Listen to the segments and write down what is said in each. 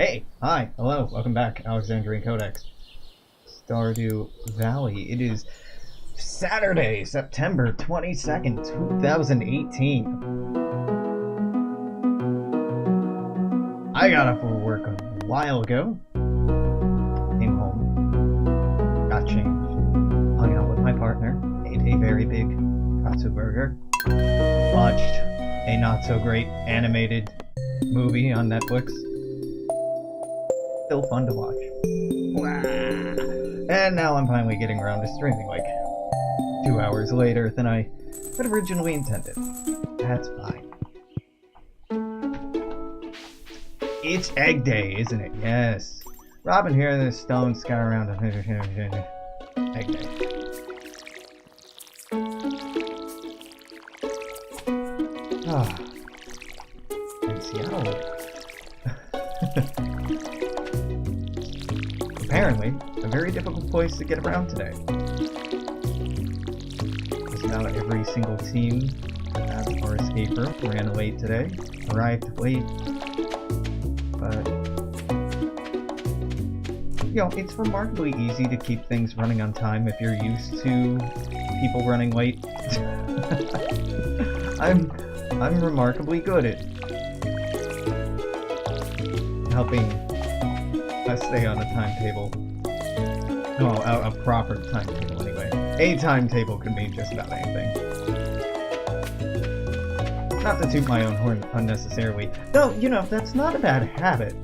Hey, hi, hello, welcome back, Alexandrian Codex. Stardew Valley. It is Saturday, September 22nd, 2018. I got up for work a while ago. Came home, got changed, hung out with my partner, ate a very big katsu burger, watched a not so great animated movie on Netflix. Still fun to watch. And now I'm finally getting around to streaming like 2 hours later than I had originally intended. That's fine. It's egg day, isn't it? Yes. Robin here, the stone scout around. Egg day. Ah. In Seattle. Apparently, a very difficult place to get around today. Just about every single team at our escape room ran late today, arrived late, but it's remarkably easy to keep things running on time if you're used to people running late. I'm remarkably good at helping us stay on a timetable. No, a proper timetable anyway. A timetable could mean just about anything. Not to toot my own horn unnecessarily. Though, that's not a bad habit.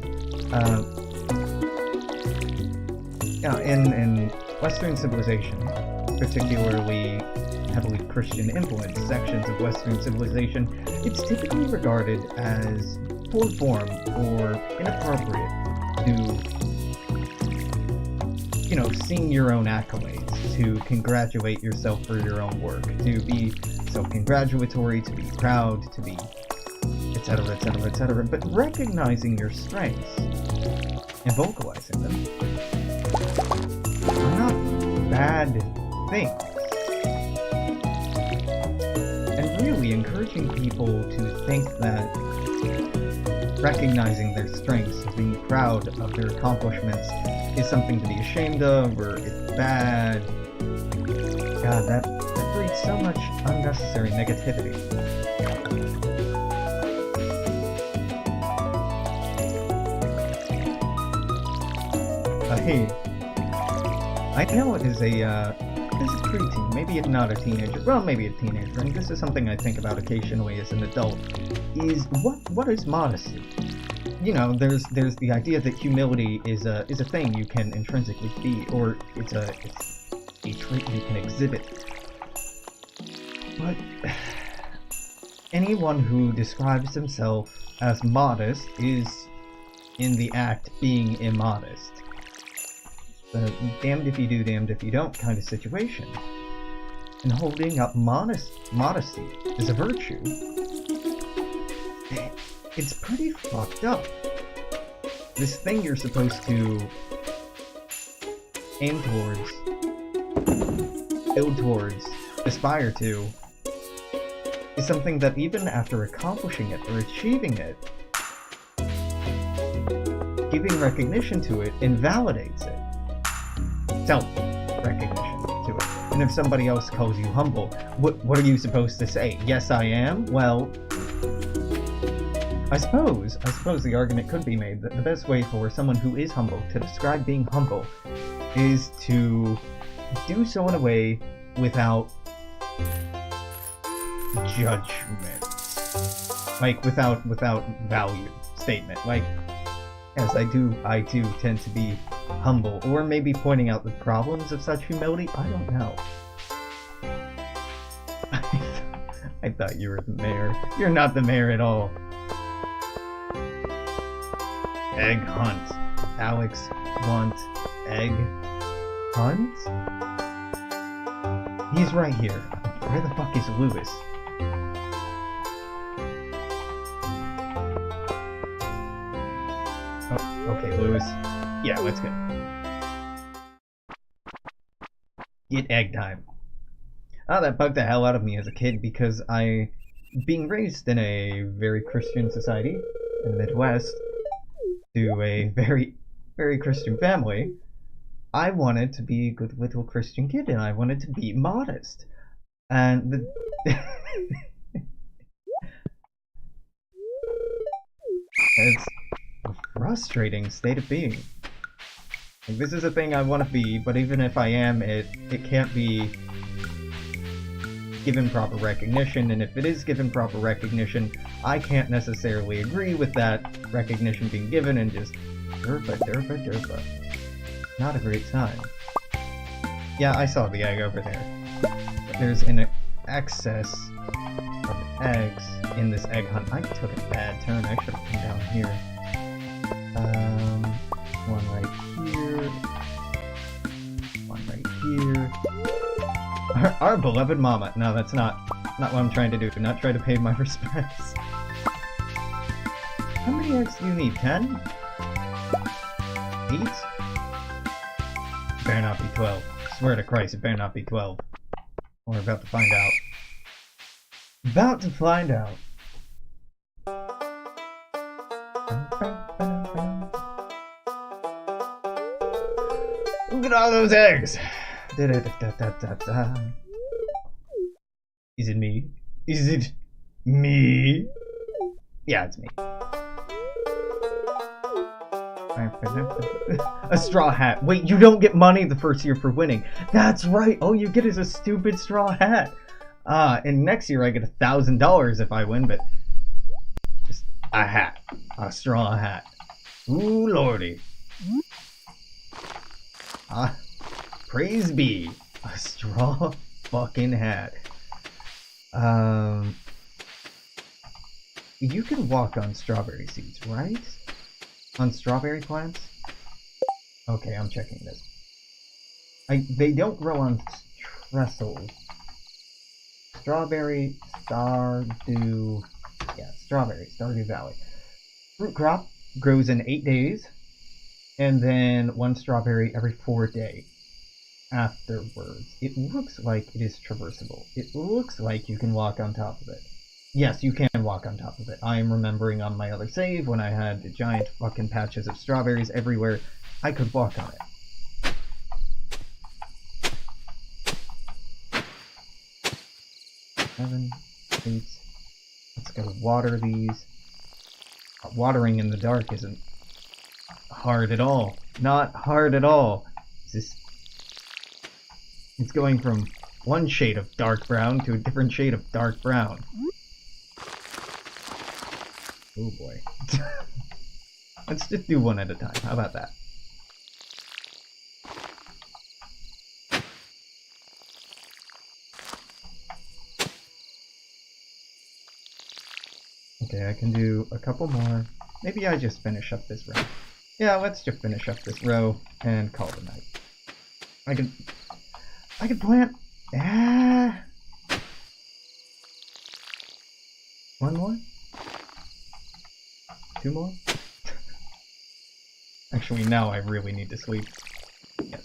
In Western civilization, particularly heavily Christian influenced sections of Western civilization, it's typically regarded as poor form or inappropriate to sing your own accolades, to congratulate yourself for your own work, to be self-congratulatory, to be proud, to be etc, etc, etc, but recognizing your strengths and vocalizing them are not bad things. And really encouraging people to think that recognizing their strengths and being proud of their accomplishments is something to be ashamed of, or it's bad. God, that breeds so much unnecessary negativity. Hey, I know it is a preteen, maybe not a teenager, well, maybe a teenager, and this is something I think about occasionally as an adult, is what is modesty? There's the idea that humility is a thing you can intrinsically be, or it's a trait you can exhibit. But anyone who describes himself as modest is in the act being immodest. The damned if you do, damned if you don't kind of situation. And holding up modesty as a virtue, it's pretty fucked up. This thing you're supposed to aim towards, build towards, aspire to, is something that even after accomplishing it or achieving it, giving recognition to it invalidates it. Self-recognition to it. And if somebody else calls you humble, what are you supposed to say? Yes, I am? Well, I suppose the argument could be made that the best way for someone who is humble to describe being humble is to do so in a way without judgment. Like, without value statement. Like, yes, I do tend to be humble, or maybe pointing out the problems of such humility. I don't know. I thought you were the mayor. You're not the mayor at all. Egg hunt. Alex wants egg hunt? He's right here. Where the fuck is Lewis? Oh, okay, Lewis. Yeah, let's go. Get egg time. Oh, that bugged the hell out of me as a kid because being raised in a very Christian society in the Midwest, to a very, very Christian family, I wanted to be a good little Christian kid, and I wanted to be modest. And the it's a frustrating state of being. Like, this is a thing I want to be, but even if I am, it can't be given proper recognition, and if it is given proper recognition, I can't necessarily agree with that recognition being given and just derpa, derpa, derpa. Not a great time. Yeah, I saw the egg over there. But there's an excess of eggs in this egg hunt. I took a bad turn. I should have come down here. One right here. One right here. Our beloved mama. No, that's not what I'm trying to do. Not try to pay my respects. How many eggs do you need? 10? 8? Better not be 12. Swear to Christ, it better not be 12. We're about to find out. About to find out. Look at all those eggs! Da, da, da, da, da, da. Is it me? Is it me? Yeah, it's me. A straw hat. Wait, you don't get money the first year for winning. That's right. All you get is a stupid straw hat. And next year I get $1,000 if I win, but just a hat. A straw hat. Ooh, lordy. Praise be. A straw fucking hat. You can walk on strawberry seeds, right? On strawberry plants? Okay, I'm checking this. They don't grow on trestles. Strawberry, Stardew... Yeah, strawberry, Stardew Valley. Fruit crop grows in 8 days, and then 1 strawberry every 4 days afterwards. It looks like it is traversable. It looks like you can walk on top of it. Yes, you can walk on top of it. I am remembering on my other save when I had giant fucking patches of strawberries everywhere, I could walk on it. 7, 8. Let's go water these. Watering in the dark isn't hard at all. Not hard at all. It's going from one shade of dark brown to a different shade of dark brown. Oh boy. Let's just do one at a time. How about that? Okay, I can do a couple more. Maybe I just finish up this row. Yeah, let's just finish up this row and call it a night. I can plant... One more? 2 more? Actually, now I really need to sleep. Yes.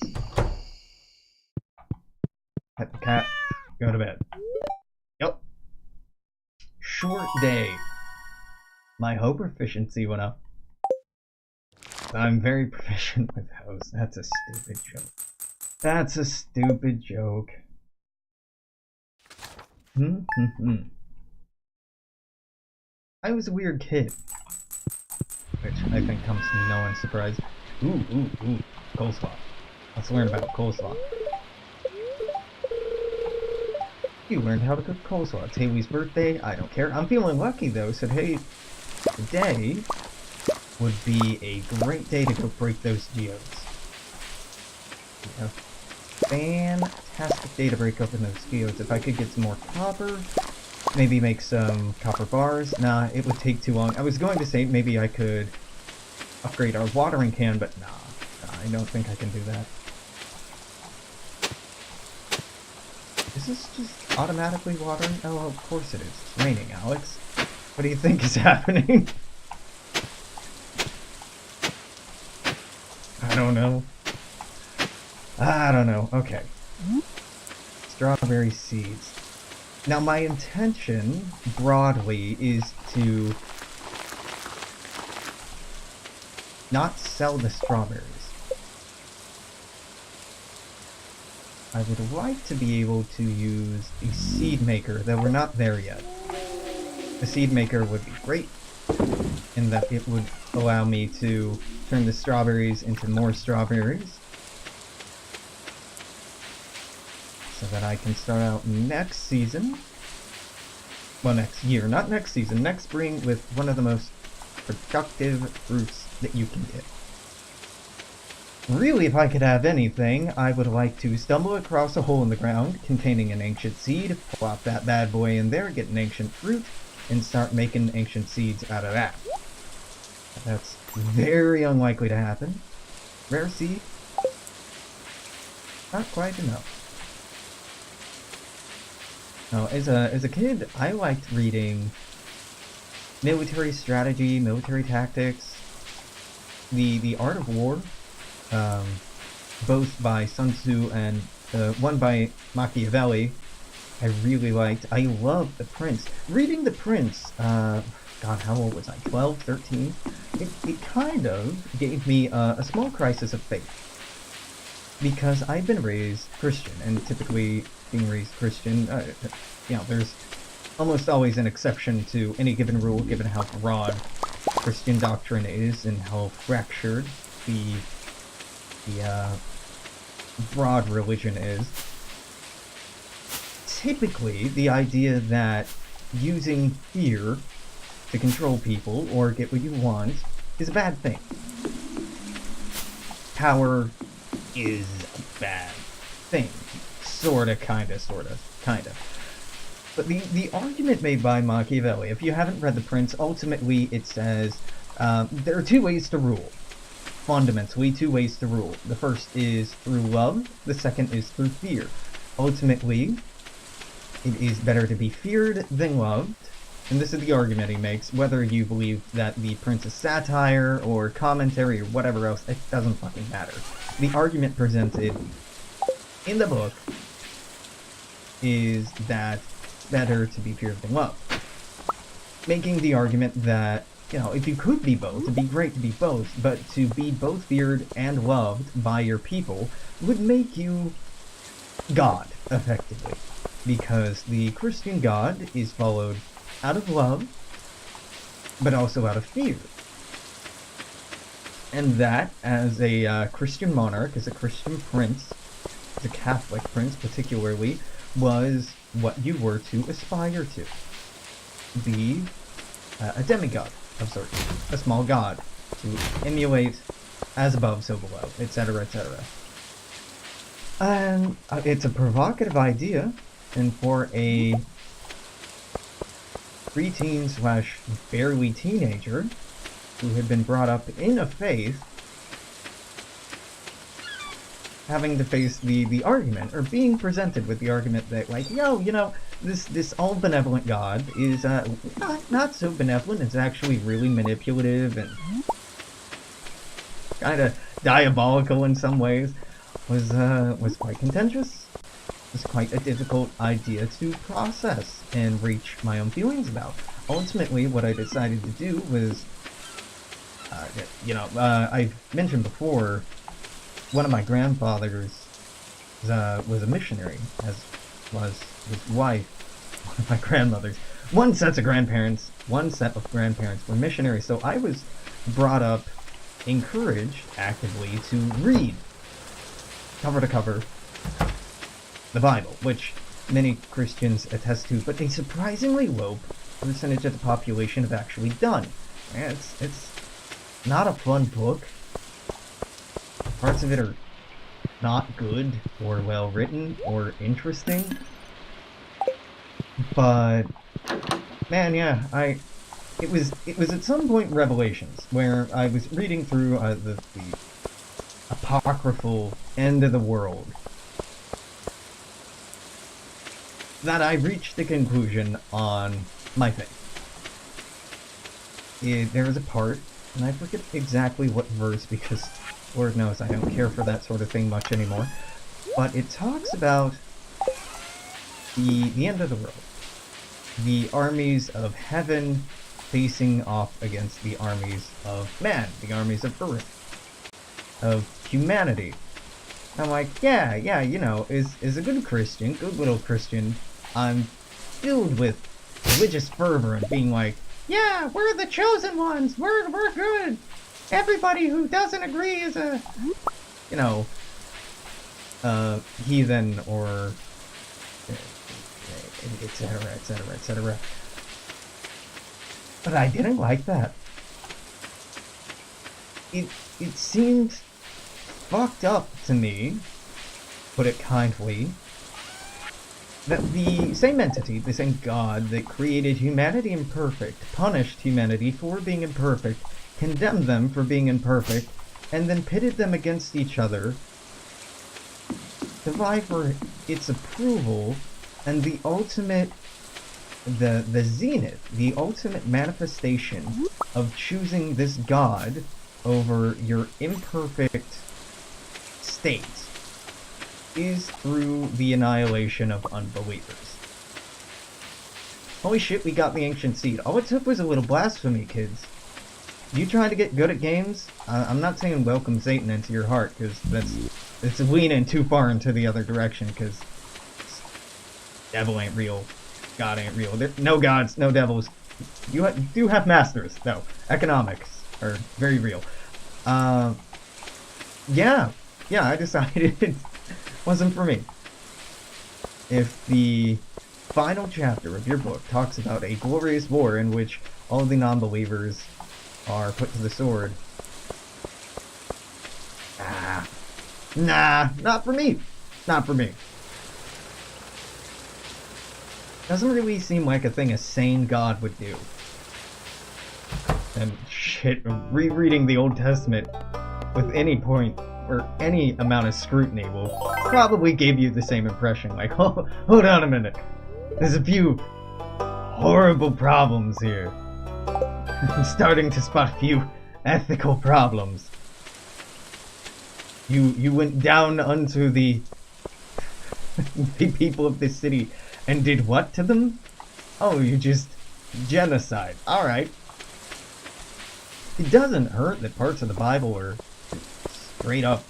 Pet the cat. Go to bed. Yep. Short day. My hope efficiency went up. I'm very proficient with house. That's a stupid joke. That's a stupid joke. I was a weird kid. Which I think comes to no one's surprise. Ooh. Coleslaw. Let's learn about coleslaw. You learned how to cook coleslaw. It's Haley's birthday. I don't care. I'm feeling lucky though, so hey, today would be a great day to go break those geodes. Yeah. Fantastic day to break open those geodes. If I could get some more copper, maybe make some copper bars. Nah, it would take too long. I was going to say maybe I could upgrade our watering can, but nah, I don't think I can do that. Is this just automatically watering? Oh, of course it is. It's raining, Alex. What do you think is happening? I don't know. I don't know. Okay. Strawberry seeds. Now, my intention, broadly, is to not sell the strawberries. I would like to be able to use a seed maker, though we're not there yet. The seed maker would be great, in that it would allow me to turn the strawberries into more strawberries, so that I can start out next season, well, next year, not next season, next spring, with one of the most productive fruits that you can get. Really, if I could have anything, I would like to stumble across a hole in the ground containing an ancient seed, plop that bad boy in there, get an ancient fruit, and start making ancient seeds out of that. That's very unlikely to happen. Rare seed? Not quite enough. Now, as a kid, I liked reading military strategy, military tactics, the Art of War, both by Sun Tzu and one by Machiavelli. I really liked. I loved The Prince. Reading The Prince, God, how old was I? 12, 13? It kind of gave me a small crisis of faith. Because I've been raised Christian, and typically being raised Christian, you know, there's almost always an exception to any given rule, given how broad Christian doctrine is and how fractured the broad religion is. Typically, the idea that using fear to control people or get what you want is a bad thing. Power is a bad thing. Sorta, kinda. But the argument made by Machiavelli, if you haven't read The Prince, ultimately it says there are two ways to rule. Fundamentally, two ways to rule. The first is through love, the second is through fear. Ultimately, it is better to be feared than loved, and this is the argument he makes, whether you believe that The Prince is satire or commentary or whatever else, it doesn't fucking matter. The argument presented in the book is that it's better to be feared than loved. Making the argument that, you know, if you could be both, it'd be great to be both, but to be both feared and loved by your people would make you God, effectively. Because the Christian God is followed out of love, but also out of fear. And that, as a Christian monarch, as a Christian prince, as a Catholic prince particularly, was what you were to aspire to. Be a demigod of sorts, a small god, to emulate as above, so below, etc., etc. And it's a provocative idea, and for a preteen / barely teenager who had been brought up in a faith, having to face the argument, or being presented with the argument that, like, yo, you know, this all-benevolent God is not so benevolent, it's actually really manipulative and kind of diabolical in some ways, was quite contentious. It was quite a difficult idea to process and reach my own feelings about. Ultimately, what I decided to do was, I've mentioned before, one of my grandfathers was a missionary, as was his wife, one of my grandmothers. One set of grandparents were missionaries, so I was brought up, encouraged actively to read, cover to cover, the Bible, which many Christians attest to, but a surprisingly low percentage of the population have actually done. And it's not a fun book. Parts of it are not good or well written or interesting. But man, yeah, it was at some point in Revelations where I was reading through the apocryphal end of the world that I reached the conclusion on my faith. There was a part, and I forget exactly what verse, because Lord knows I don't care for that sort of thing much anymore, but it talks about the end of the world. The armies of heaven facing off against the armies of man, the armies of Earth, of humanity. I'm like, yeah, you know, is a good Christian, good little Christian. I'm filled with religious fervor and being like, yeah, we're the chosen ones, we're good. Everybody who doesn't agree is a, you know, heathen or etc., etc., etc. But I didn't like that. It seemed fucked up to me, put it kindly, that the same entity, the same God that created humanity imperfect, punished humanity for being imperfect, condemned them for being imperfect, and then pitted them against each other to vie for its approval, and the ultimate, the zenith, the ultimate manifestation of choosing this God over your imperfect state is through the annihilation of unbelievers. Holy shit, we got the ancient seed. All it took was a little blasphemy, kids. You trying to get good at games? I'm not saying welcome Satan into your heart, because it's leaning too far into the other direction, because devil ain't real, God ain't real. No gods, no devils. You do have masters, though. Economics are very real. Yeah, I decided it wasn't for me. If the final chapter of your book talks about a glorious war in which all the non-believers are put to the sword, nah, not for me. Not for me. Doesn't really seem like a thing a sane God would do. And shit, rereading the Old Testament with any point or any amount of scrutiny will probably give you the same impression. Like, hold on a minute. There's a few horrible problems here. I'm starting to spot a few ethical problems. You went down unto the people of this city and did what to them? Oh, you just genocide. Alright. It doesn't hurt that parts of the Bible are straight up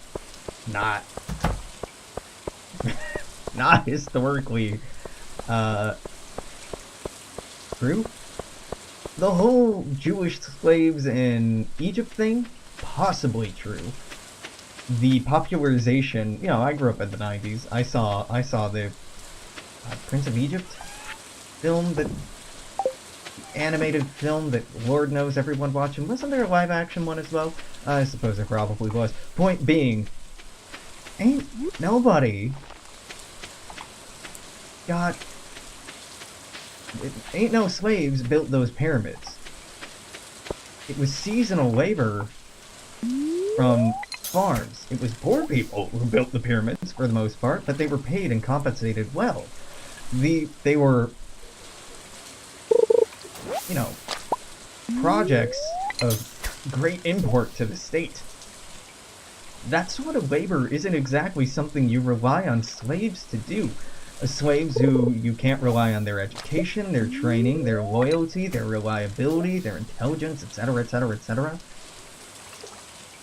not historically true. The whole Jewish slaves in Egypt thing, possibly true. The popularization, you know, I grew up in the 90s. I saw the Prince of Egypt film, that animated film that Lord knows everyone watching. Wasn't there a live action one as well? I suppose there probably was. Point being, ain't no slaves built those pyramids. It was seasonal labor from farms. It was poor people who built the pyramids for the most part, but they were paid and compensated well. They were, you know, projects of great import to the state. That sort of labor isn't exactly something you rely on slaves to do. Slaves who you can't rely on their education, their training, their loyalty, their reliability, their intelligence, etc., etc., etc.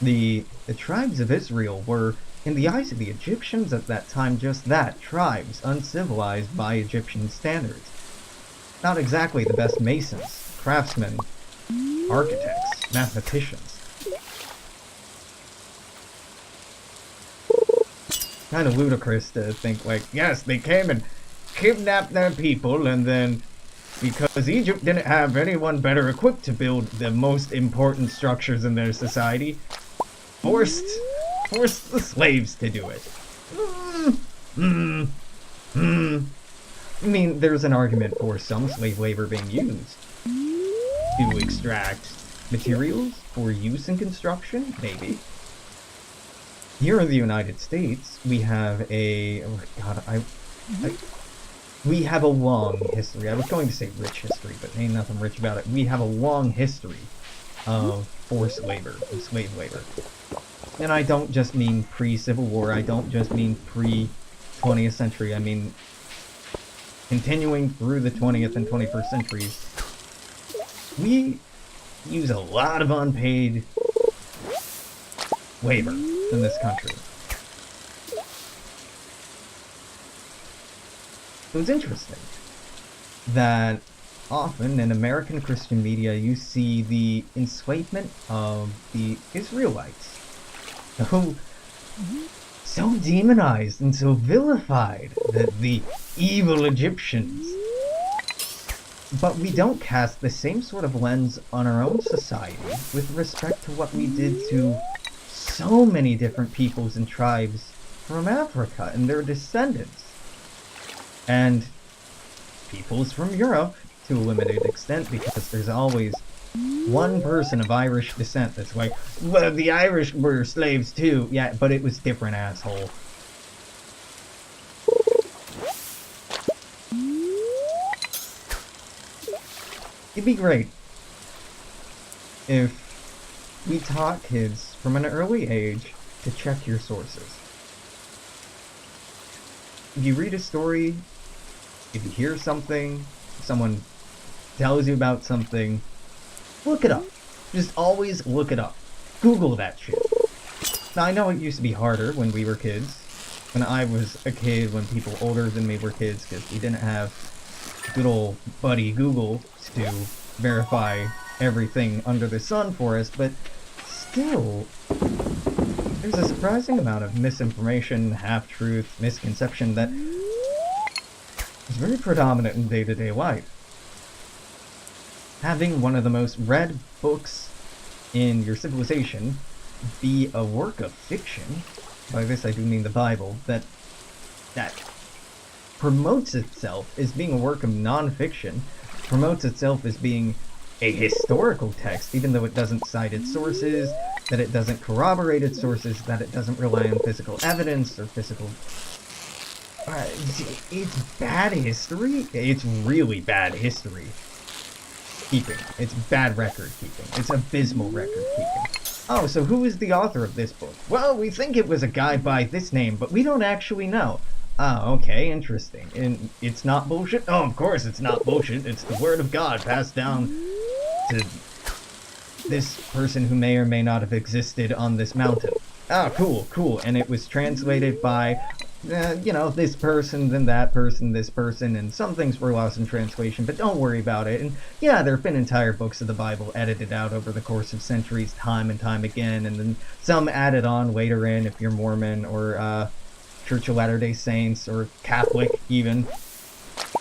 The tribes of Israel were, in the eyes of the Egyptians at that time, just that, tribes, uncivilized by Egyptian standards. Not exactly the best masons, craftsmen, architects, mathematicians. Kind of ludicrous to think, like, yes, they came and kidnapped their people, and then, because Egypt didn't have anyone better equipped to build the most important structures in their society, forced the slaves to do it. I mean, there's an argument for some slave labor being used to extract materials for use in construction, maybe. Here in the United States, we have a we have a long history. I was going to say rich history, but ain't nothing rich about it. We have a long history of forced labor and slave labor. And I don't just mean pre-Civil War, I don't just mean pre-20th century, I mean continuing through the 20th and 21st centuries. we use a lot of unpaid labor in this country. It was interesting that often in American Christian media you see the enslavement of the Israelites, who so demonized and so vilified, the evil Egyptians. But we don't cast the same sort of lens on our own society with respect to what we did to so many different peoples and tribes from Africa and their descendants. And peoples from Europe to a limited extent, because there's always one person of Irish descent that's like, well, the Irish were slaves too. Yeah, but it was different, asshole. It'd be great if we taught kids from an early age to check your sources. If you read a story, if you hear something, someone tells you about something, look it up. Just always look it up. Google that shit. Now, I know it used to be harder when we were kids. When I was a kid, when people older than me were kids, because we didn't have good old buddy Google to verify everything under the sun for us, but still, there's a surprising amount of misinformation, half-truth, misconception that is very predominant in day-to-day life. Having one of the most read books in your civilization be a work of fiction, by this I do mean the Bible, that promotes itself as being a work of non-fiction, promotes itself as being a historical text, even though it doesn't cite its sources, that it doesn't corroborate its sources, that it doesn't rely on physical evidence or physical... it's bad history. It's really bad history keeping. It's bad record keeping. It's abysmal record keeping. Oh, so who is the author of this book? Well, we think it was a guy by this name, but we don't actually know. Ah, okay, interesting. And it's not bullshit? Oh, of course it's not bullshit. It's the word of God passed down to this person who may or may not have existed on this mountain. Ah, cool. And it was translated by, this person, then that person, this person, and some things were lost in translation, but don't worry about it. And yeah, there have been entire books of the Bible edited out over the course of centuries, time and time again, and then some added on later in if you're Mormon or Church of Latter-day Saints or Catholic even.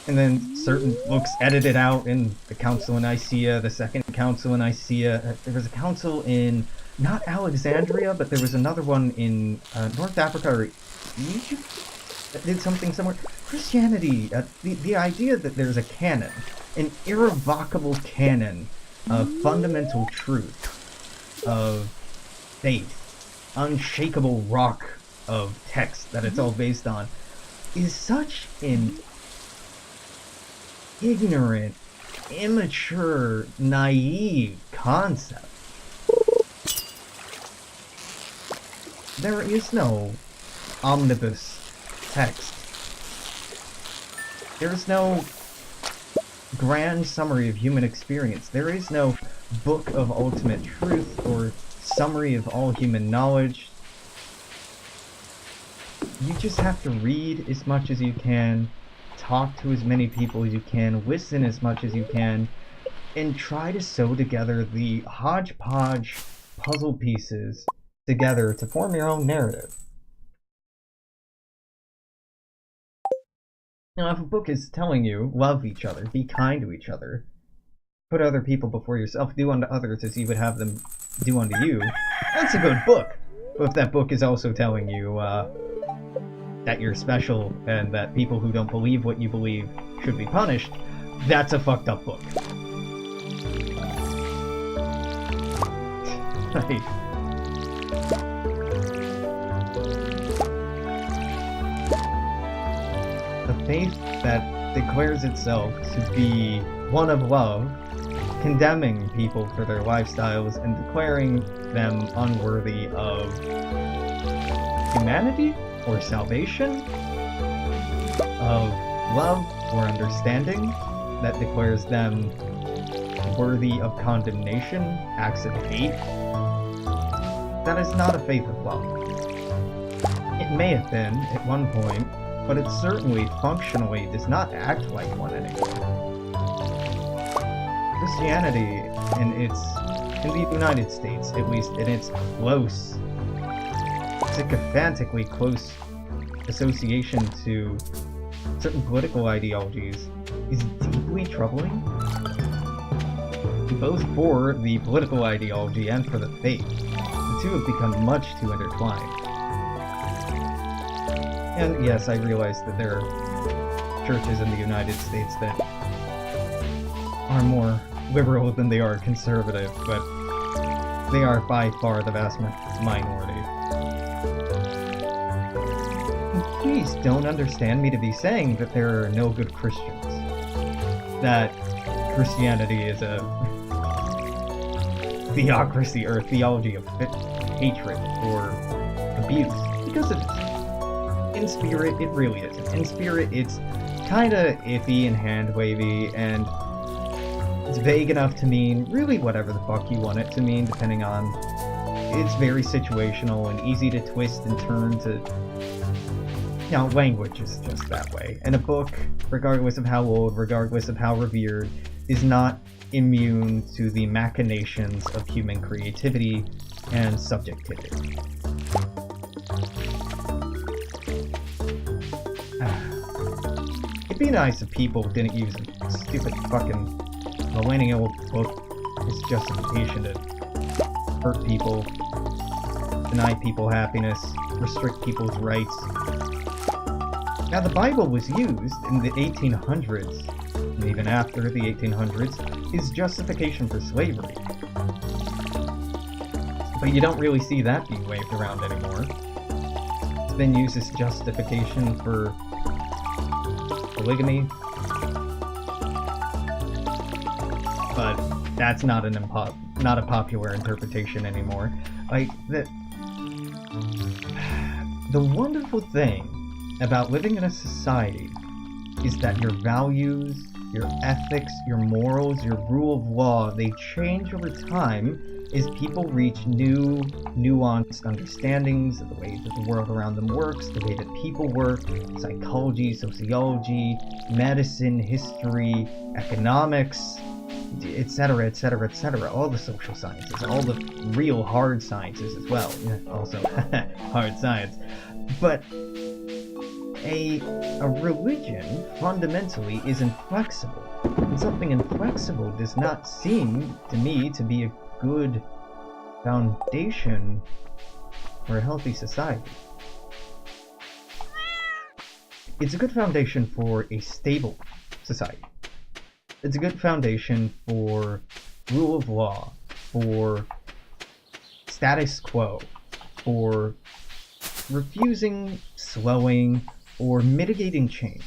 And then certain books edited out in the Council in Nicaea, the Second Council in Nicaea. There was a council in, not Alexandria, but there was another one in North Africa or Egypt that did something similar. Christianity, the idea that there's a canon, an irrevocable canon of fundamental truth, of faith, unshakable rock of text that it's all based on, is such an ignorant, immature, naive concept. There is no omnibus text. There is no grand summary of human experience. There is no book of ultimate truth or summary of all human knowledge. You just have to read as much as you can, talk to as many people as you can, listen as much as you can, and try to sew together the hodgepodge puzzle pieces together to form your own narrative. Now, if a book is telling you, love each other, be kind to each other, put other people before yourself, do unto others as you would have them do unto you, that's a good book. But if that book is also telling you that you're special and that people who don't believe what you believe should be punished, that's a fucked up book. Right. A faith that declares itself to be one of love, condemning people for their lifestyles and declaring them unworthy of humanity or salvation, of love or understanding, that declares them worthy of condemnation, acts of hate, that is not a faith of love. It may have been at one point, but it certainly functionally does not act like one anymore. Christianity, in the United States, at least in its close, sycophantically close association to certain political ideologies, is deeply troubling, both for the political ideology and for the faith. The two have become much too intertwined. And yes, I realize that there are churches in the United States that are more liberal than they are conservative, but they are by far the vast minority. And please don't understand me to be saying that there are no good Christians, that Christianity is a theocracy or a theology of hatred or abuse, because it is. In spirit, it really isn't. In spirit, it's kinda iffy and hand-wavy, and it's vague enough to mean really whatever the fuck you want it to mean, depending on... It's very situational and easy to twist and turn to... You know, language is just that way. And a book, regardless of how old, regardless of how revered, is not immune to the machinations of human creativity and subjectivity. It'd be nice if people didn't use a stupid fucking millennial book as justification to hurt people, deny people happiness, restrict people's rights. Now, the Bible was used in the 1800s, and even after the 1800s, as justification for slavery. But you don't really see that being waved around anymore. It's been used as justification for polygamy, but that's not a popular interpretation anymore. Like, the wonderful thing about living in a society is that your values, your ethics, your morals, your rule of law, they change over time as people reach new, nuanced understandings of the way that the world around them works, the way that people work, psychology, sociology, medicine, history, economics, etc., etc., etc., all the social sciences, all the real hard sciences as well, also hard science. But a religion fundamentally is inflexible, and something inflexible does not seem to me to be a good foundation for a healthy society. It's a good foundation for a stable society. It's a good foundation for rule of law, for status quo, for refusing, slowing, or mitigating change.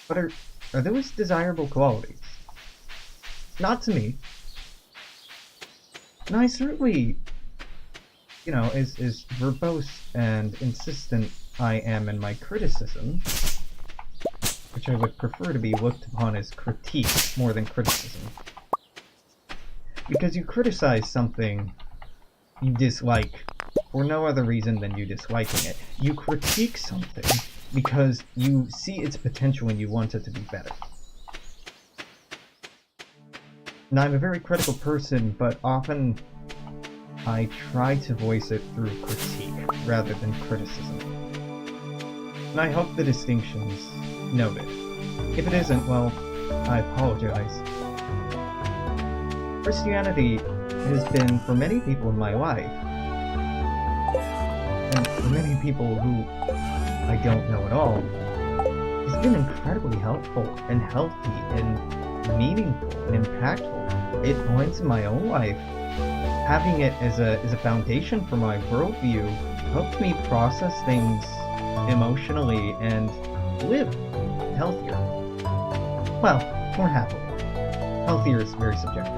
But are those desirable qualities? Not to me. And I certainly, as verbose and insistent I am in my criticism, which I would prefer to be looked upon as critique more than criticism. Because you criticize something you dislike for no other reason than you disliking it. You critique something because you see its potential and you want it to be better. And I'm a very critical person, but often I try to voice it through critique rather than criticism. And I hope the distinction's noted. If it isn't, well, I apologize. Christianity has been, for many people in my life, and for many people who I don't know at all, has been incredibly helpful and healthy and meaningful and impactful. At points in my own life, having it as a foundation for my worldview helped me process things emotionally and live healthier. Well, more happily. Healthier is very subjective.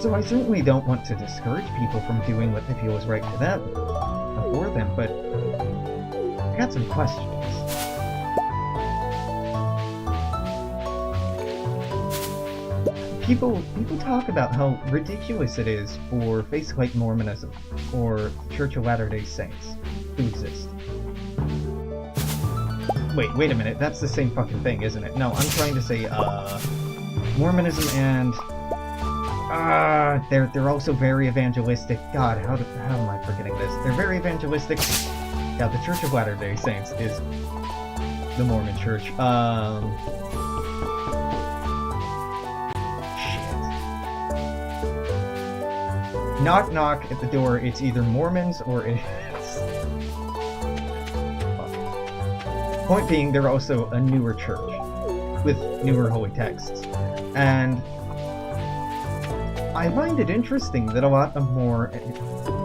So I certainly don't want to discourage people from doing what they feel is right for them, or for them, but I got some questions. people talk about how ridiculous it is for faith like Mormonism or Church of Latter-day Saints to exist. Wait a minute, that's the same fucking thing, isn't it? No, I'm trying to say, Mormonism and, they're also very evangelistic. God, how am I forgetting this? They're very evangelistic. Yeah, the Church of Latter-day Saints is the Mormon Church. Shit. Knock knock at the door, it's either Mormons or it's... Point being, they're also a newer church with newer holy texts, and I find it interesting that a lot of more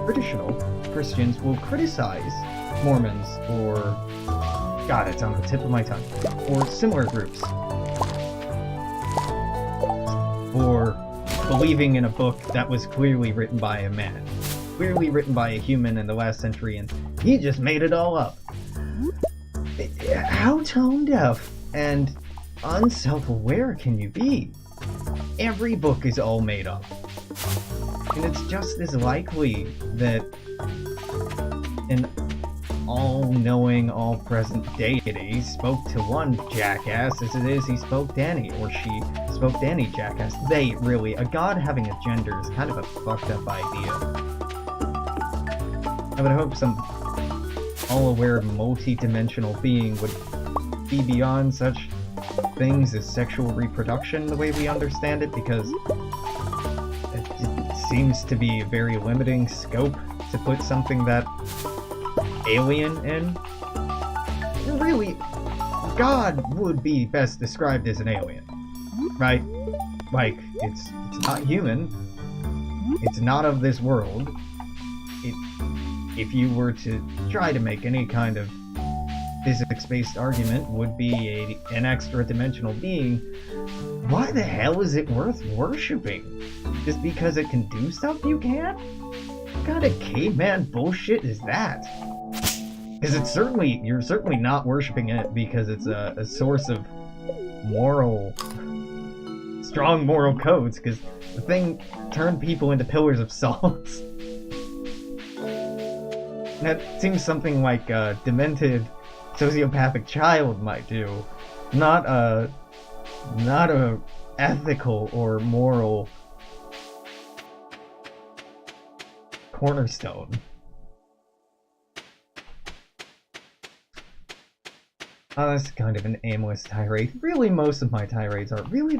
traditional Christians will criticize Mormons or, God, it's on the tip of my tongue, or similar groups for believing in a book that was clearly written by a man, clearly written by a human in the last century, and he just made it all up. How tone deaf and unself-aware can you be? Every book is all made up. And it's just as likely that an all-knowing, all-present deity spoke to one jackass as it is he spoke to any, or she spoke to any jackass. A god having a gender is kind of a fucked up idea. I would hope some all-aware, multi-dimensional being would be beyond such things as sexual reproduction the way we understand it, because it seems to be a very limiting scope to put something that alien in. Really, God would be best described as an alien, right? Like, it's not human, it's not of this world. If you were to try to make any kind of physics-based argument, would be an extra-dimensional being. Why the hell is it worth worshipping? Just because it can do stuff you can't? What kind of caveman bullshit is that? Because you're certainly not worshipping it because it's a source of strong moral codes, because the thing turned people into pillars of salt. That seems something like a demented sociopathic child might do, not a ethical or moral cornerstone. That's kind of an aimless tirade. Really, most of my tirades are really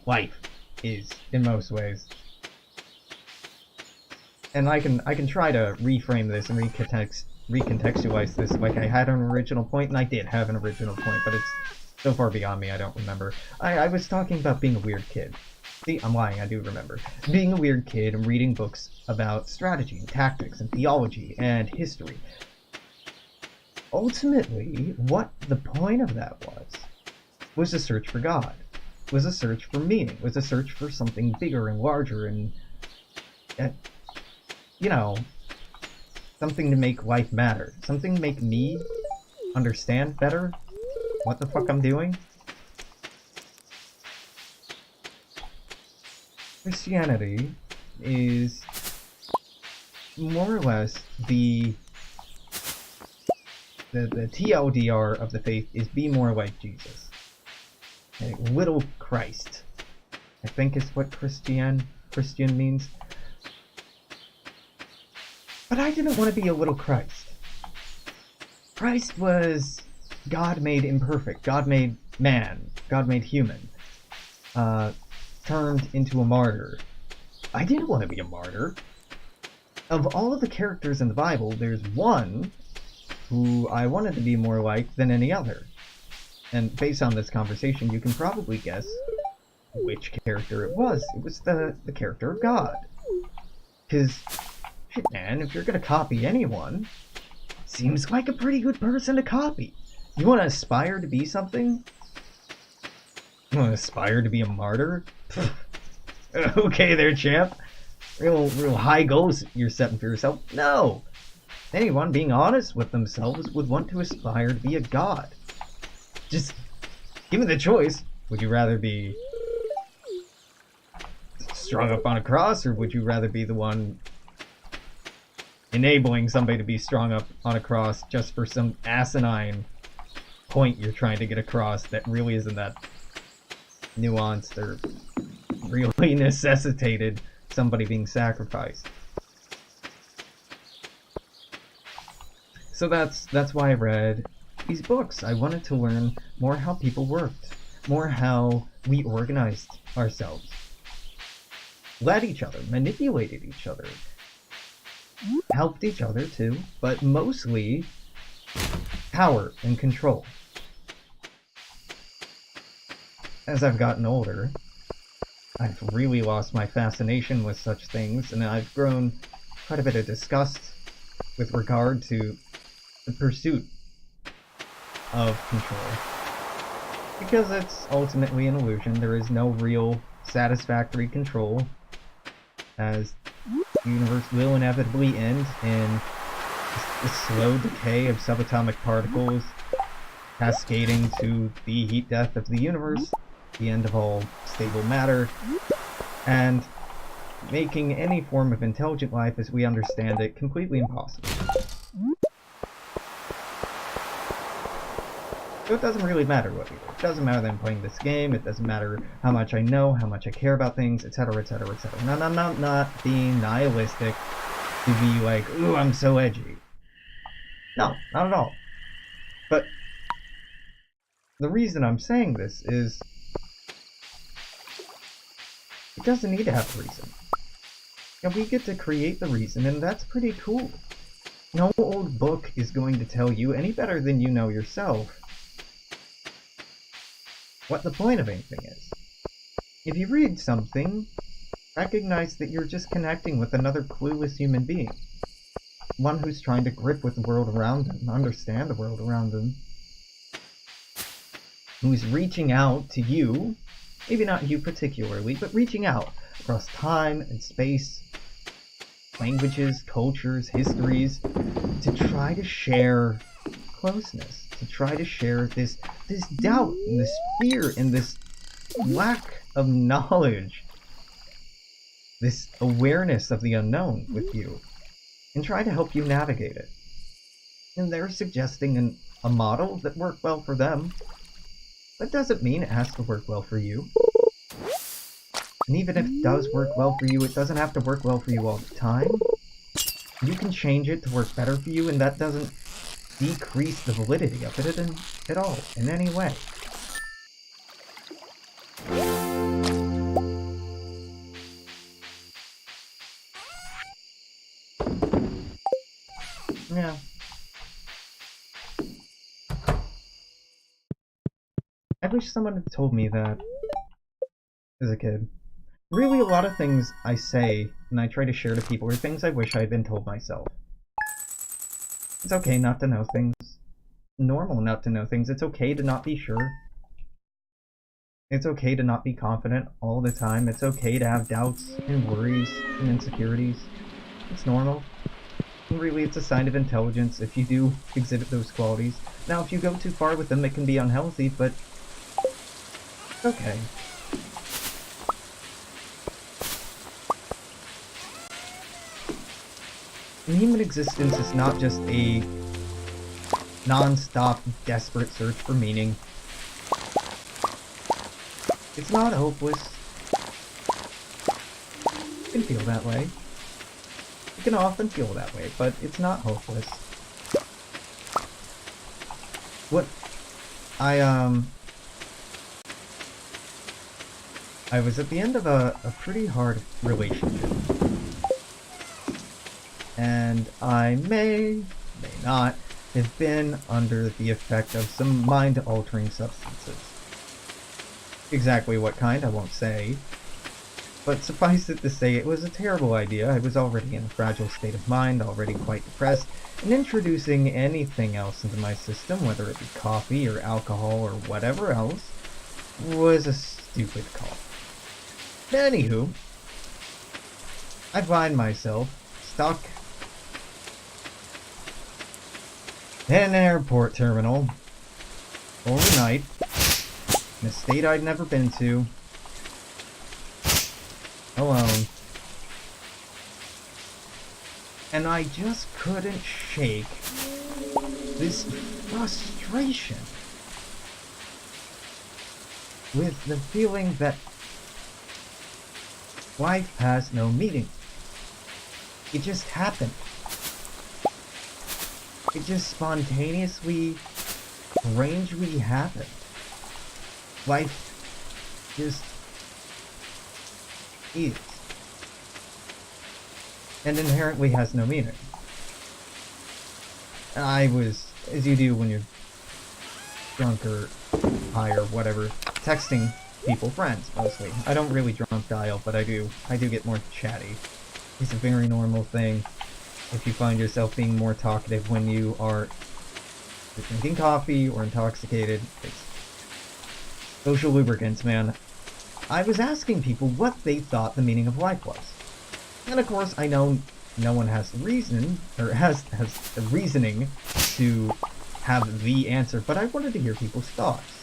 life is in most ways. And I can try to reframe this and recontextualize this like I had an original point, and I did have an original point, but it's so far beyond me I don't remember. I was talking about being a weird kid. See, I'm lying, I do remember. Being a weird kid and reading books about strategy and tactics and theology and history. Ultimately, what the point of that was a search for God, was a search for meaning, was a search for something bigger and larger and you know, something to make life matter. Something to make me understand better what the fuck I'm doing. Christianity is more or less the TLDR of the faith is be more like Jesus. A little Christ, I think is what Christian means. But I didn't want to be a little Christ. Christ was God made imperfect, God made man, God made human, turned into a martyr. I didn't want to be a martyr. Of all of the characters in the Bible, there's one who I wanted to be more like than any other. And based on this conversation, you can probably guess which character it was. It was the character of God. Because, shit man, if you're gonna copy anyone, seems like a pretty good person to copy. You want to aspire to be something? You want to aspire to be a martyr? Okay there, champ. Real high goals you're setting for yourself. No! Anyone being honest with themselves would want to aspire to be a god. Just given the choice, would you rather be strung up on a cross, or would you rather be the one enabling somebody to be strung up on a cross just for some asinine point you're trying to get across that really isn't that nuanced or really necessitated somebody being sacrificed? So that's why I read these books. I wanted to learn more how people worked, more how we organized ourselves, led each other, manipulated each other, helped each other too, but mostly power and control. As I've gotten older, I've really lost my fascination with such things, and I've grown quite a bit of disgust with regard to the pursuit of control. Because it's ultimately an illusion. There is no real satisfactory control, as the universe will inevitably end in the slow decay of subatomic particles, cascading to the heat death of the universe, the end of all stable matter, and making any form of intelligent life as we understand it completely impossible. So it doesn't really matter what we do. It doesn't matter that I'm playing this game, it doesn't matter how much I know, how much I care about things, etc, etc, etc. And I'm not being nihilistic to be like, ooh, I'm so edgy. No, not at all. But the reason I'm saying this is it doesn't need to have a reason. And we get to create the reason, and that's pretty cool. No old book is going to tell you any better than you know yourself what the point of anything is. If you read something, recognize that you're just connecting with another clueless human being. One who's trying to grip with the world around them, understand the world around them. Who's reaching out to you, maybe not you particularly, but reaching out across time and space, languages, cultures, histories, to try to share closeness, to try to share this doubt and this fear and this lack of knowledge, this awareness of the unknown with you, and try to help you navigate it. And they're suggesting a model that worked well for them. That doesn't mean it has to work well for you. And even if it does work well for you, it doesn't have to work well for you all the time. You can change it to work better for you, and that doesn't decrease the validity of it at all, in any way. Yeah. I wish someone had told me that as a kid. Really, a lot of things I say and I try to share to people are things I wish I had been told myself. It's okay not to know things. It's normal not to know things. It's okay to not be sure. It's okay to not be confident all the time. It's okay to have doubts and worries and insecurities. It's normal. And really, it's a sign of intelligence if you do exhibit those qualities. Now, if you go too far with them, it can be unhealthy, but it's okay. And human existence is not just a non-stop, desperate search for meaning. It's not hopeless. You can feel that way. You can often feel that way, but it's not hopeless. What I was at the end of a pretty hard relationship. And I may not have been under the effect of some mind-altering substances. Exactly what kind, I won't say. But suffice it to say, it was a terrible idea. I was already in a fragile state of mind, already quite depressed, and introducing anything else into my system, whether it be coffee or alcohol or whatever else, was a stupid call. Anywho, I find myself stuck in an airport terminal overnight in a state I'd never been to. alone. And I just couldn't shake this frustration with the feeling that life has no meaning. It just happened. It just spontaneously, strangely happened. Life just is. And inherently has no meaning. I was, as you do when you're drunk or high or whatever, texting people, friends, mostly. I don't really drunk dial, but I do get more chatty. It's a very normal thing. If you find yourself being more talkative when you are drinking coffee or intoxicated, it's social lubricants, man. I was asking people what they thought the meaning of life was. And of course, I know no one has reason, or has the reasoning to have the answer, but I wanted to hear people's thoughts.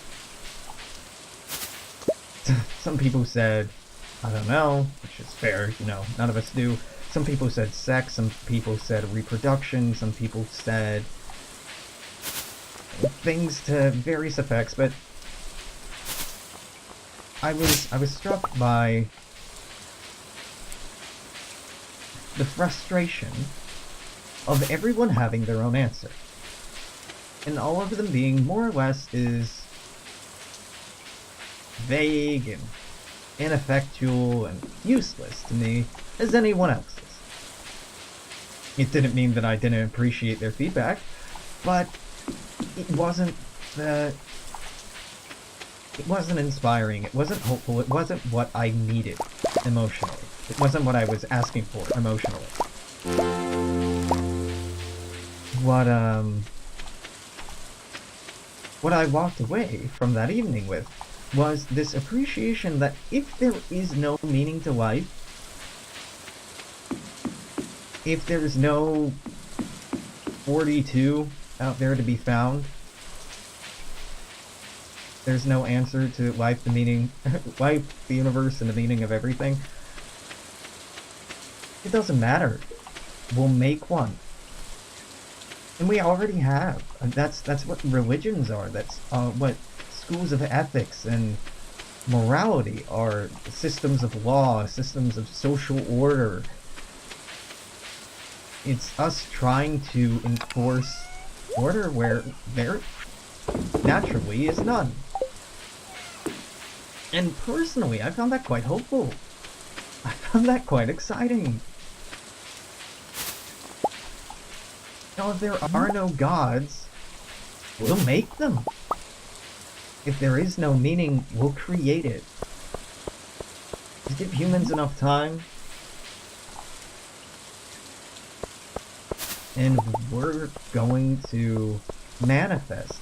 Some people said, I don't know, which is fair, you know, none of us do. Some people said sex, some people said reproduction, some people said things to various effects, but I was struck by the frustration of everyone having their own answer. And all of them being more or less as vague and ineffectual and useless to me as anyone else's. It didn't mean that I didn't appreciate their feedback, but it wasn't inspiring, it wasn't hopeful, it wasn't what I needed emotionally. It wasn't what I was asking for emotionally. What I walked away from that evening with was this appreciation that if there is no meaning to life, if there's no 42 out there to be found, there's no answer to life, the meaning, life, the universe, and the meaning of everything, it doesn't matter. We'll make one. And we already have. And that's what religions are. That's what schools of ethics and morality are. Systems of law, systems of social order. It's us trying to enforce order where there naturally is none. And personally, I found that quite hopeful. I found that quite exciting. Now, if there are no gods, we'll make them. If there is no meaning, we'll create it. Just give humans enough time, and we're going to manifest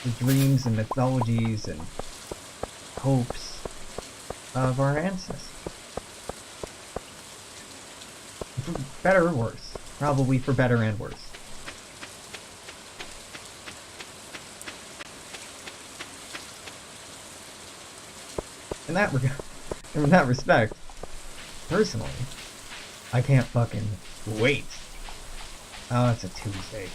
the dreams and mythologies and hopes of our ancestors. For better or worse. Probably for better and worse. In that respect, personally, I can't fucking wait. Oh, it's a Tuesday.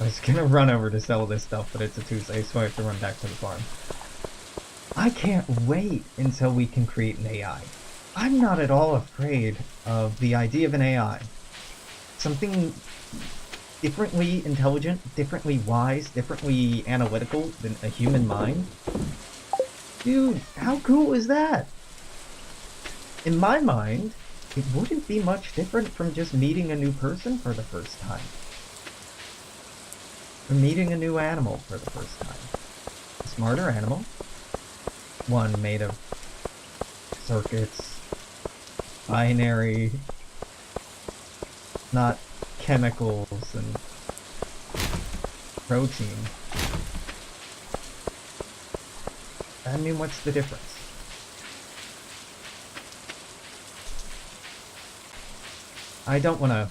I was gonna run over to sell this stuff, but it's a Tuesday, so I have to run back to the farm. I can't wait until we can create an AI. I'm not at all afraid of the idea of an AI. Something differently intelligent, differently wise, differently analytical than a human mind. Dude, how cool is that? In my mind, it wouldn't be much different from just meeting a new person for the first time. Or meeting a new animal for the first time. A smarter animal. One made of circuits, binary, not chemicals and protein. I mean, what's the difference? I don't want to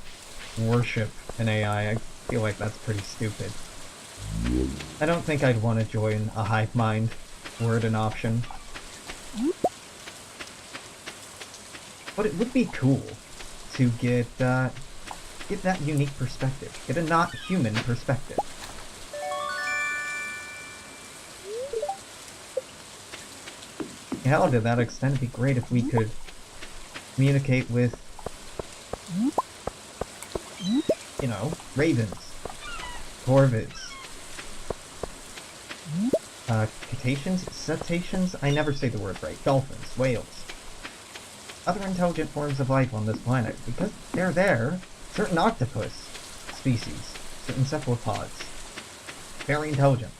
worship an AI. I feel like that's pretty stupid. I don't think I'd want to join a hive mind were it an option. But it would be cool to get that unique perspective. Get a not human perspective. Hell, to that extent, it'd be great if we could communicate with, you know, ravens, corvids, cetaceans, I never say the word right, dolphins, whales, other intelligent forms of life on this planet, because they're there. Certain octopus species, certain cephalopods, very intelligent.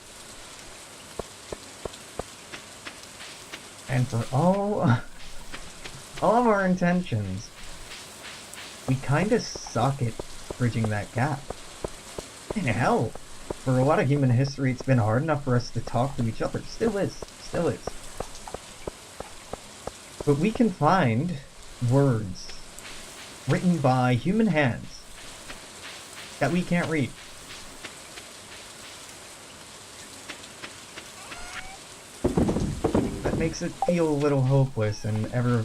And for all of our intentions, we kinda suck at bridging that gap. And hell, for a lot of human history, it's been hard enough for us to talk to each other. Still is. But we can find words written by human hands that we can't read. That makes it feel a little hopeless and ever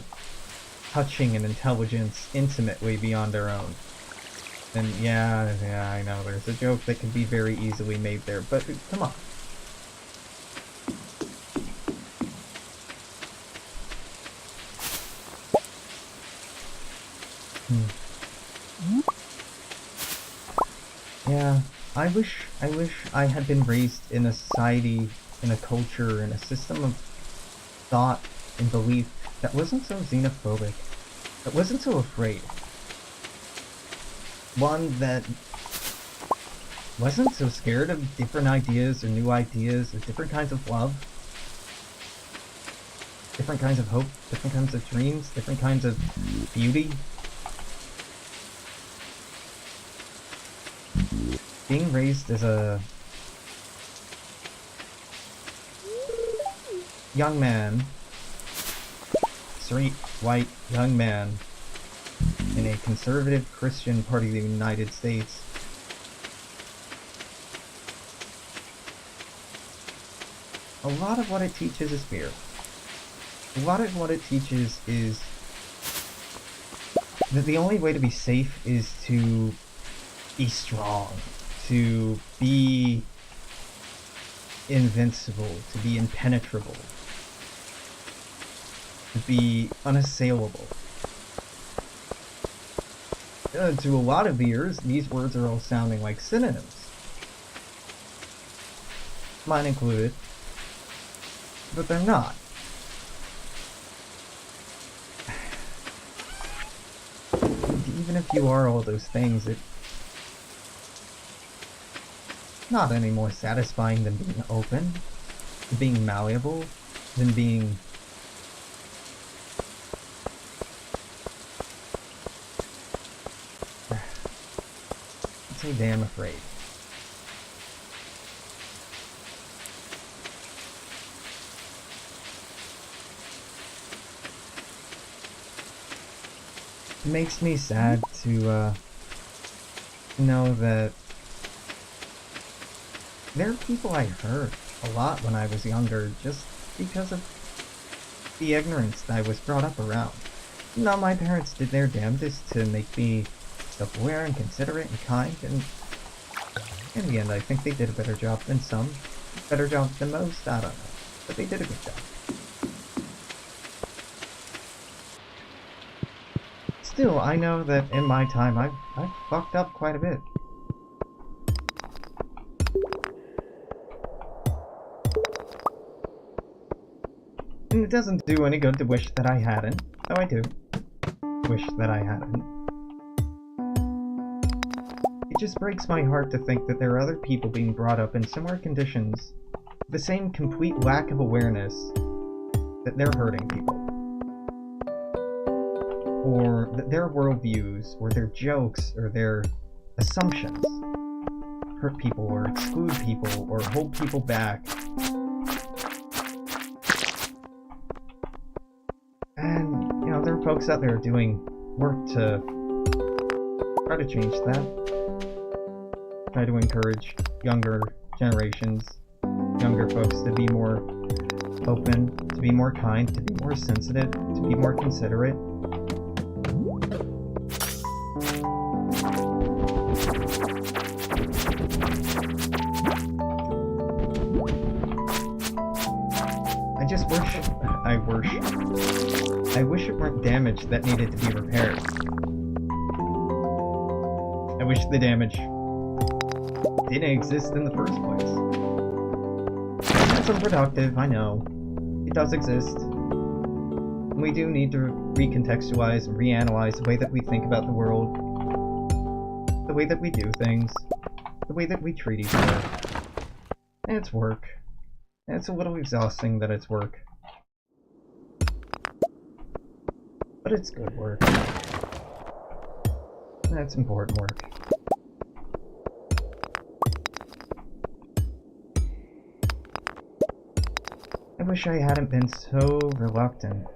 touching an intelligence intimately beyond our own. And yeah, I know, there's a joke that can be very easily made there, but come on. Yeah, I wish I had been raised in a society, in a culture, in a system of thought and belief that wasn't so xenophobic, that wasn't so afraid. One that wasn't so scared of different ideas or new ideas or different kinds of love, different kinds of hope, different kinds of dreams, different kinds of beauty. Being raised as a young man, straight, white, young man, in a conservative Christian part of the United States, a lot of what it teaches is fear. A lot of what it teaches is that the only way to be safe is to be strong, to be invincible, to be impenetrable, to be unassailable. To a lot of ears, these words are all sounding like synonyms. Mine included. But they're not. Even if you are all those things, it's not any more satisfying than being open, than being malleable, than being so damn afraid. It makes me sad to know that there are people I hurt a lot when I was younger just because of the ignorance that I was brought up around. Now, my parents did their damnedest to make me self-aware and considerate and kind, and in the end I think they did a better job than some, better job than most, I don't know, but they did a good job. Still, I know that in my time I've fucked up quite a bit. And it doesn't do any good to wish that I hadn't, though I do wish that I hadn't. It just breaks my heart to think that there are other people being brought up in similar conditions, the same complete lack of awareness that they're hurting people. Or that their worldviews, or their jokes, or their assumptions hurt people, or exclude people, or hold people back. And, you know, there are folks out there doing work to try to change that. Try to encourage younger generations, younger folks to be more open, to be more kind, to be more sensitive, to be more considerate. I wish it weren't damage that needed to be repaired. I wish the damage didn't exist in the first place. That's unproductive, I know. It does exist. We do need to recontextualize and reanalyze the way that we think about the world, the way that we do things, the way that we treat each other. And it's work. And it's a little exhausting that it's work. But it's good work. That's important work. I wish I hadn't been so reluctant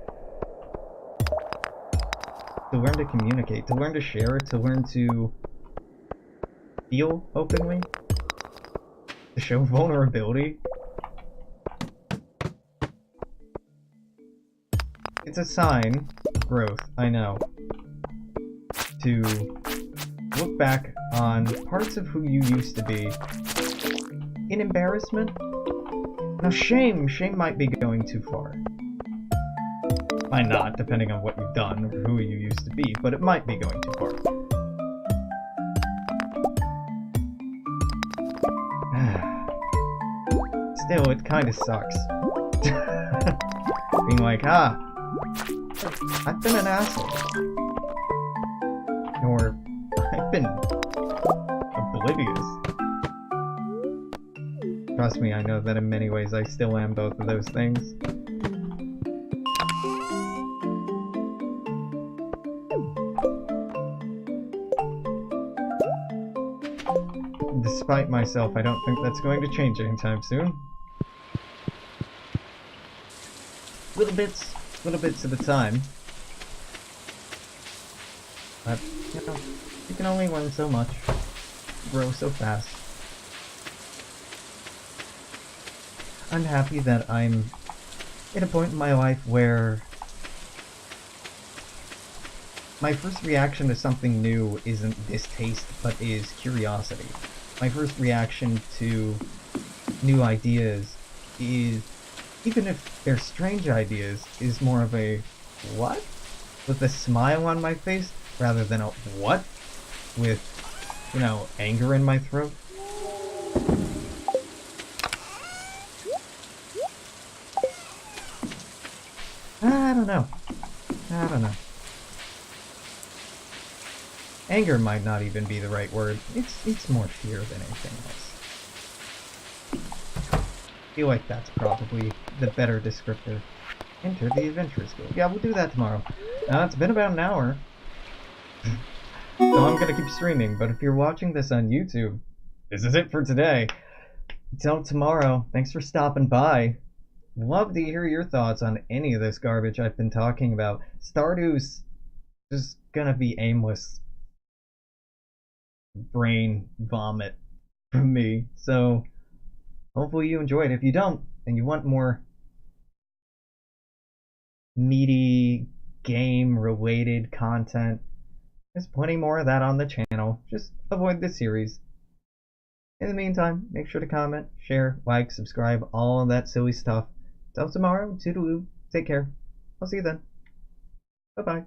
to learn to communicate, to learn to share, to learn to feel openly, to show vulnerability. It's a sign of growth, I know, to look back on parts of who you used to be in embarrassment. Now shame might be going too far. Might not, depending on what you've done or who you used to be, but it might be going too far. Still, it kinda sucks. Being like, I've been an asshole. Or, I've been oblivious. Trust me, I know that in many ways I still am both of those things. Despite myself, I don't think that's going to change anytime soon. Little bits at a time. But, you know, you can only learn so much, grow so fast. I'm happy that I'm at a point in my life where my first reaction to something new isn't distaste, but is curiosity. My first reaction to new ideas is, even if they're strange ideas, is more of a what? With a smile on my face, rather than a what? With, you know, anger in my throat. I don't know. Anger might not even be the right word. It's more fear than anything else. I feel like that's probably the better descriptor. Enter the Adventurers Guild. Yeah, we'll do that tomorrow. It's been about an hour. So I'm gonna keep streaming, but if you're watching this on YouTube, this is it for today. Until tomorrow, thanks for stopping by. Love to hear your thoughts on any of this garbage I've been talking about. Stardew's just gonna be aimless brain vomit from me. So hopefully you enjoyed. If you don't, and you want more meaty game-related content, there's plenty more of that on the channel. Just avoid this series. In the meantime, make sure to comment, share, like, subscribe, all of that silly stuff. Till tomorrow, toodaloo, take care. I'll see you then. Bye-bye.